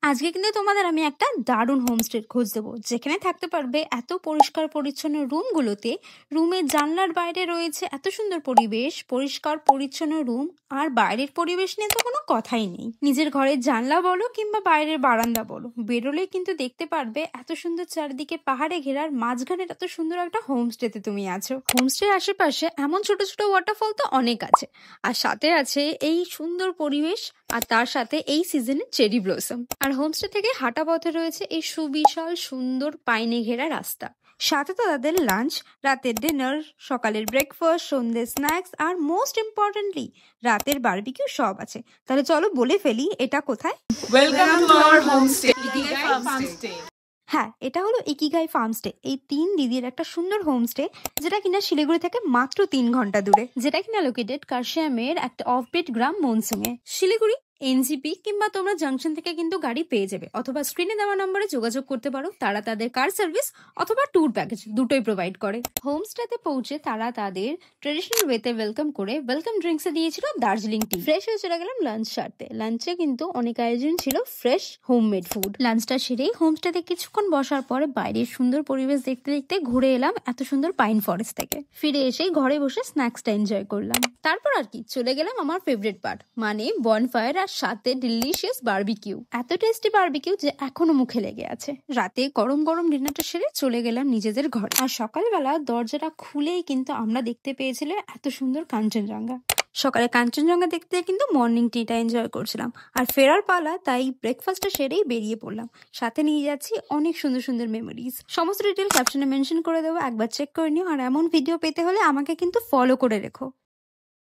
আজকে কিন্তু তোমাদের আমি একটা দারুণ হোমস্টে খোঁজ দেবো, যেখানে থাকতে পারবে এত পরিষ্কার পরিচ্ছন্ন রুমগুলোতে। রুমের জানলার বাইরে রয়েছে এত সুন্দর পরিবেশ, পরিষ্কার পরিচ্ছন্ন রুম। আর বাইরের পরিবেশ নিয়ে তো কোনো কথাই নেই। নিজের ঘরের জানলা বলো কিংবা বাইরের বারান্দা বলো, বেরোলে কিন্তু দেখতে পারবে এত সুন্দর চারিদিকে পাহাড়ে ঘেরার মাঝখানের এত সুন্দর একটা হোমস্টেতে তুমি আছো। হোমস্টের আশেপাশে এমন ছোট ছোট ওয়াটারফল তো অনেক আছে, আর সাথে আছে এই সুন্দর পরিবেশ, আর তার সাথে এই সিজনে চেরি ব্লসম। আর হোমস্টে থেকে হাঁটা পথে রয়েছে এই সুবিশাল সুন্দর পাইনে ঘেরা রাস্তা। সাথে তো তাদের লাঞ্চ, রাতের ডিনার, সকালের ব্রেকফাস্ট, সন্ধ্যের স্ন্যাক্স, আর মোস্ট ইম্পর্টেন্টলি রাতের বারবিকিউ সব আছে। তাহলে চলো বলে ফেলি এটা কোথায়। Welcome to our homestay, ikigai farmstay. হ্যাঁ, এটা হলো ইকিগাই ফার্মস্টে। এই 3 দিদির একটা সুন্দর হোমস্টে, যেটা কিনা শিলিগুড়ি থেকে মাত্র 3 ঘন্টা দূরে, যেটা কিনা লোকেটেড কার্শিয়ামের একটা অফবিট গ্রাম মনসুমে। শিলিগুড়ি এনজিপি কিংবা তোমরা জাংশন থেকে কিন্তু গাড়ি পেয়ে যাবে, অথবা স্ক্রিনে দেওয়া নম্বরে যোগাযোগ করতে পারো। তারা তাদের কার সার্ভিস অথবা ট্যুর প্যাকেজ দুটোই প্রোভাইড করে। হোমস্টেতে পৌঁছে তারা তাদের ট্রেডিশনাল ওয়েতে ওয়েলকাম করে ওয়েলকাম ড্রিঙ্কসে দিয়েছিল দার্জিলিং টি। ফ্রেশ হয়ে চলে গেলাম লাঞ্চ সারতে। লাঞ্চে কিন্তু অনেক আয়োজন ছিল ফ্রেশ হোমমেড ফুড। লাঞ্চটা সেরেই হোমস্টেতে কিছুক্ষণ বসার পরে বাইরের সুন্দর পরিবেশ দেখতে দেখতে ঘুরে এলাম এত সুন্দর পাইন ফরেস্ট থেকে। ফিরে এসে ঘরে বসে স্ন্যাক্সটা এনজয় করলাম। তারপর আর কি চলে গেলাম আমার ফেভারিট পার্ট, মানে বনফায়ার আর সাথে ডিলিশিয়াস বারবিকিউ। এত টেস্টি বারবিকিউ যে এখনো মুখে লেগে আছে। রাতে গরম গরম ডিনারটা সেরে চলে গেলাম নিজেদের ঘরে। আর সকালবেলা দরজাটা খুলেই কিন্তু আমরা দেখতে পেয়েছিলাম এত সুন্দর কাঞ্চনজঙ্ঘা। সকালে কাঞ্চনজঙ্ঘা দেখতে কিন্তু মর্নিং টিটা এনজয় করছিলাম। আর ফেরার পালা, তাই ব্রেকফাস্টটা সেরেই বেরিয়ে পড়লাম। সাথে নিয়ে যাচ্ছি অনেক সুন্দর সুন্দর মেমোরিজ। সমস্ত ডিটেল ক্যাপশনে মেনশন করে দেবো, একবার চেক করে নিও। আর এমন ভিডিও পেতে হলে আমাকে কিন্তু ফলো করে রেখো।